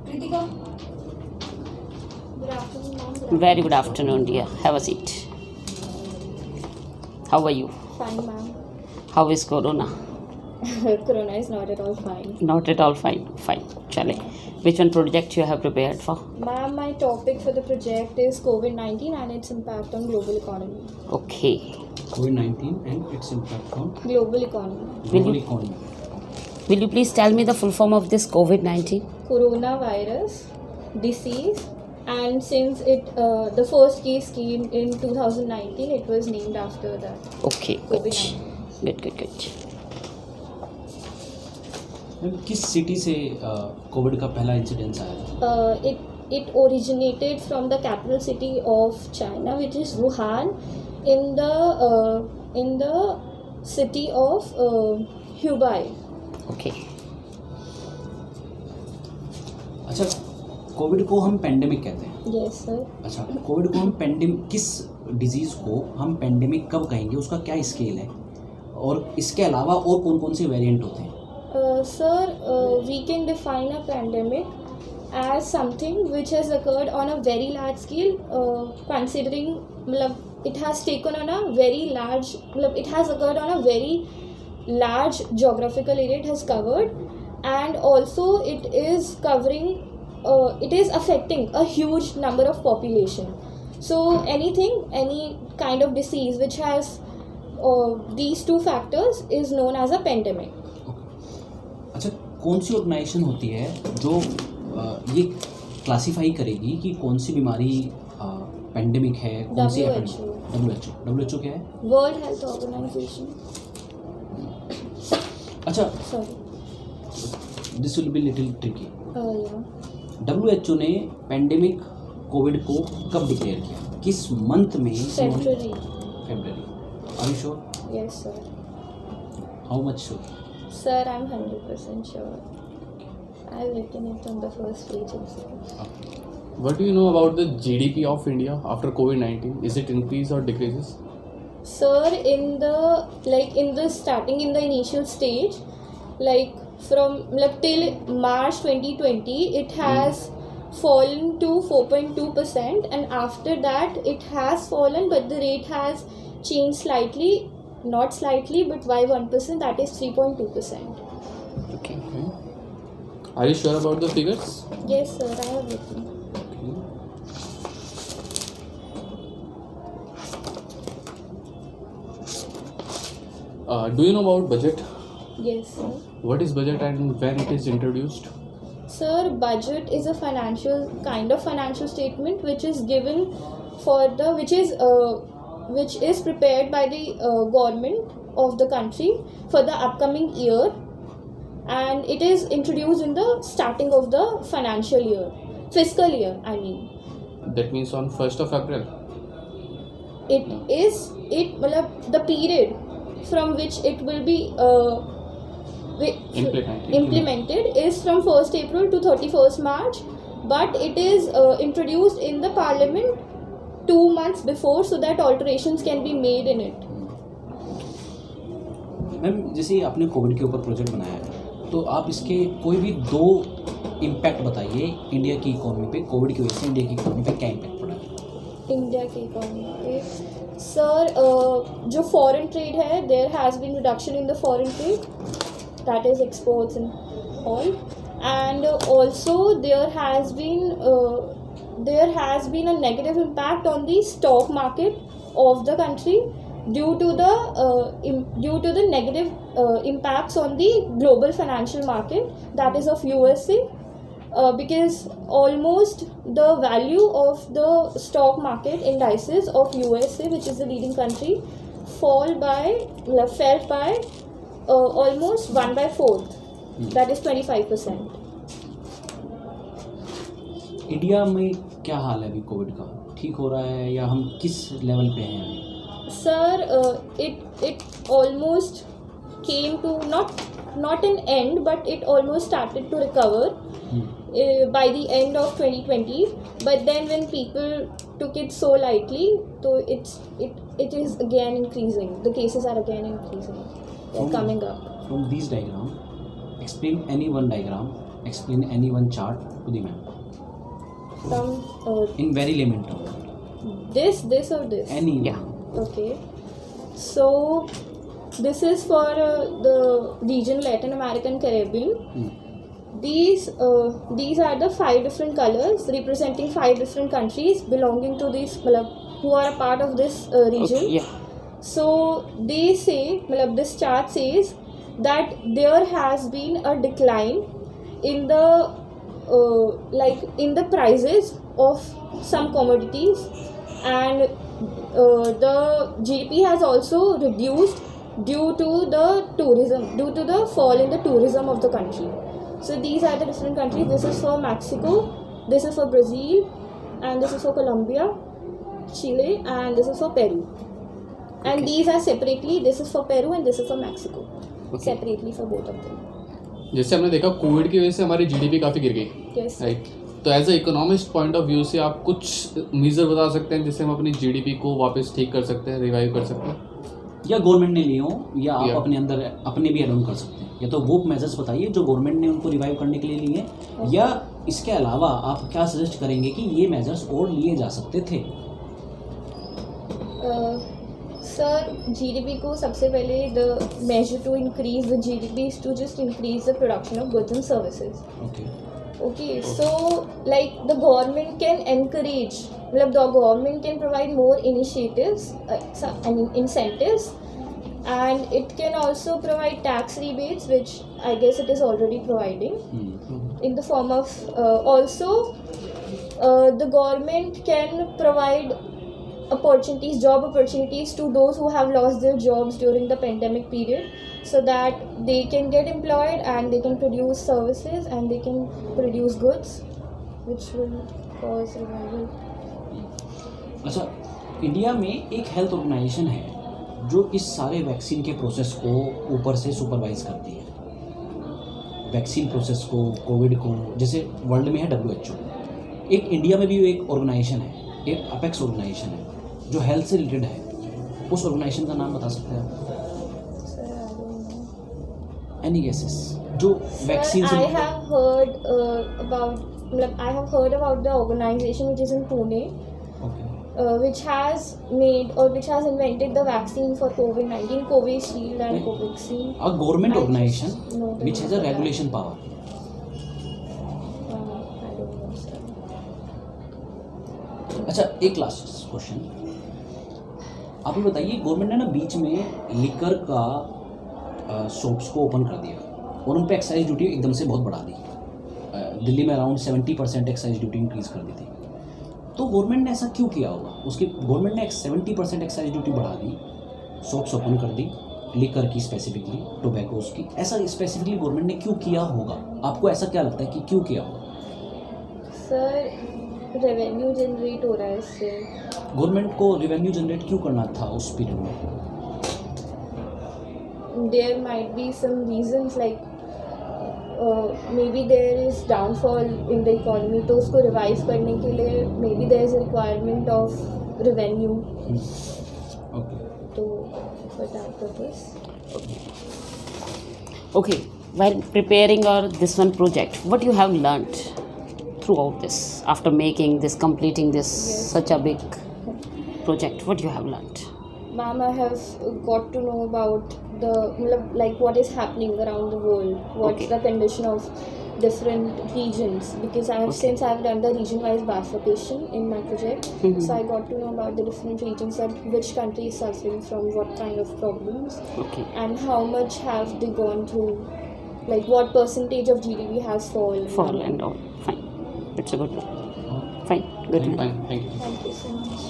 Kritika. Good afternoon, ma'am. Very good afternoon, dear. Have a seat. How are you? Fine, ma'am. How is Corona? Corona is not at all fine. Not at all fine. Fine. Chale. Which one project you have prepared for? Ma'am, my topic for the project is COVID-19 and its impact on global economy. Okay. COVID-19 and its impact on Global economy. global economy. Will you please tell me the full form of this COVID-19? Coronavirus disease, and since the first case came in 2019, it was named after that. Okay. Good. COVID-19. Good. Ma'am किस city से Covid का पहला incidence आया था? It originated from the capital city of China, which is Wuhan, in the city of Hubei. Okay. अच्छा, Covid को हम pandemic कहते हैं. Yes, sir. अच्छा, कोविड को हम पेंडेमिक, किस डिजीज़ को हम पेंडेमिक कब कहेंगे, उसका क्या स्केल है, और इसके अलावा और कौन कौन से वेरिएंट होते हैं? Sir, we can define a pandemic as something which has occurred on a very large scale, considering it has taken on a very large, it has occurred on a very large geographical area it has covered, and also it is covering, it is affecting a huge number of population. So any kind of disease which has these two factors is known as a pandemic. अच्छा, कौन सी organisation होती है जो ये classify करेगी कि कौन सी बीमारी पेंडेमिक है, कौन सी है? WHO क्या है? World Health Organization. अच्छा, Sorry. This will be little tricky. Yeah. WHO ने पेंडेमिक कोविड को कब डिक्लेयर किया, किस मंथ में? February. February. Are you sure? Yes, sir. How much sure? Sir, I'm 100% sure. I've written it on the first page itself. What do you know about the GDP of India after COVID-19? Is it increase or decreases? Sir, in the starting, in the initial stage, from till March 2020, it has fallen to 4.2%, and after that it has fallen, but the rate has changed slightly, not slightly, but by 1%, that is 3.2%. Okay. Are you sure about the figures? Yes, sir, I have written. Do you know about budget? Yes, sir. What is budget and when it is introduced? Sir, budget is a kind of financial statement which is given for which is prepared by the government of the country for the upcoming year, and it is introduced in the starting of the fiscal year, I mean. That means on 1st of April. The period from which it will be implemented is from 1st April to 31st March, but it is introduced in the parliament 2 months before, so that alterations can be made in it. Ma'am, जैसे आपने Covid के ऊपर project बनाया है, तो आप इसके कोई भी 2 इम्पैक्ट बताइए इंडिया की इकोनॉमी पे. कोविड की वजह से इंडिया की इकोनॉमी पे क्या इम्पैक्ट पड़ा है? इंडिया की इकोनॉमी पे सर, जो फॉरेन ट्रेड है, there has been reduction in the foreign trade, that is exports and all, and also there has been a negative impact on the stock market of the country due to the negative impacts on the global financial market, that is of USA, because almost the value of the stock market indices of USA, which is the leading country, fell by almost 1/4, that is 25%. India में क्या हाल है अभी Covid का? ठीक हो रहा है या हम किस लेवल पे हैं अभी? Sir, it almost came to not an end, but it almost started to recover by the end of 2020. But then when people took it so lightly, so it is again increasing. The cases are again increasing. They're coming up. from these diagram, explain any one diagram, explain any one chart to the ma'am From in very layman term. this or this? Any Yeah. one. Okay. So this is for the region Latin American Caribbean. Hmm. These are the 5 different colors representing 5 different countries belonging to this who are a part of this region. Okay, yeah. So they say, this chart says that there has been a decline in the in the prices of some commodities, and the GDP has also reduced due to the fall in the tourism of the country. So these are the different countries. This is for Mexico, this is for Brazil, and this is for Colombia, Chile, and this is for Peru. And Okay. these are separately, this is for Peru and this is for Mexico. Okay. Separately for both of them. जैसे हमने देखा Covid की वजह से हमारी GDP काफ़ी गिर गई, Yes. राइट? तो as a economist point of view से आप कुछ मेजर बता सकते हैं जिससे हम अपनी जीडीपी को वापस ठीक कर सकते हैं, रिवाइव कर सकते हैं? या गवर्नमेंट ने लिए हो या आप Yeah. अपने अंदर अपने भी एड ऑन कर सकते हैं. या तो वो मेजर्स बताइए जो गवर्नमेंट ने उनको रिवाइव करने के लिए लिए हैं, या इसके अलावा आप क्या सजेस्ट करेंगे कि ये मेजर्स और लिए जा सकते थे. सर, GDP को सबसे पहले the measure to increase the GDP is to just increase the production of goods and services. Okay. Okay, so like the government can encourage, the government can provide more initiatives, incentives, and it can also provide tax rebates, which I guess it is already providing in the form of also the government can provide job opportunities to those who have lost their jobs during the pandemic period, so that they can get employed and they can produce services and they can produce goods, which will cause revival. अच्छा, India में एक health organisation है जो इस सारे vaccine के process को ऊपर से सुपरवाइज करती है. वैक्सीन प्रोसेस को, कोविड को, जैसे वर्ल्ड में है WHO, एक इंडिया में भी एक ऑर्गेनाइजेशन है, एक अपेक्स ऑर्गेनाइजेशन है जो हेल्थ से रिलेटेड है. उस ऑर्गेनाइजेशन का नाम बता सकते हैं आप? Sir, I don't know. Any guesses जो वैक्सीन Sir, से I have heard about the organization which is in Pune, okay. which has made or which has invented the vaccine for COVID-19, Covishield and Right. Covaxin. A government I just organization know the which has name a of that. regulation power. I don't know, sir. अच्छा, एक last question आप ये बताइए, government ने ना बीच में liquor का shops को ओपन कर दिया और उन पे एक्साइज ड्यूटी एकदम से बहुत बढ़ा दी. दिल्ली में अराउंड 70% एक्साइज ड्यूटी इंक्रीज़ कर दी थी. तो गवर्नमेंट ने ऐसा क्यों किया होगा? उसकी गवर्नमेंट ने 70% एक्साइज ड्यूटी बढ़ा दी, शॉप्स ओपन कर दी लिकर की, स्पेसिफिकली टोबैकोस की. ऐसा स्पेसिफिकली गवर्नमेंट ने क्यों किया होगा? आपको ऐसा क्या लगता है कि क्यों किया होगा? सर, रेवेन्यू जनरेट हो रहा है इससे. गवर्नमेंट को रेवेन्यू जनरेट क्यों करना था उस पीरियड में? There might be some reasons like maybe there is downfall in the economy, तो उसको revive करने के लिए maybe there is a requirement of revenue, okay. तो for that purpose. Okay, while preparing this one project, what you have learnt throughout this, after making this, completing this, Yes. such a big project, what you have learnt? Ma'am, I have got to know about like what is happening around the world, what's Okay. the condition of different regions, because I have Okay. since I have done the region-wise bifurcation in my project, Mhm. so I got to know about the different regions, that which country is suffering from what kind of problems, Okay. and how much have they gone through, like what percentage of GDP has fallen. Fall and all. Fine. It's a good one. Fine. Good one. Fine, thank you. Thank you so much.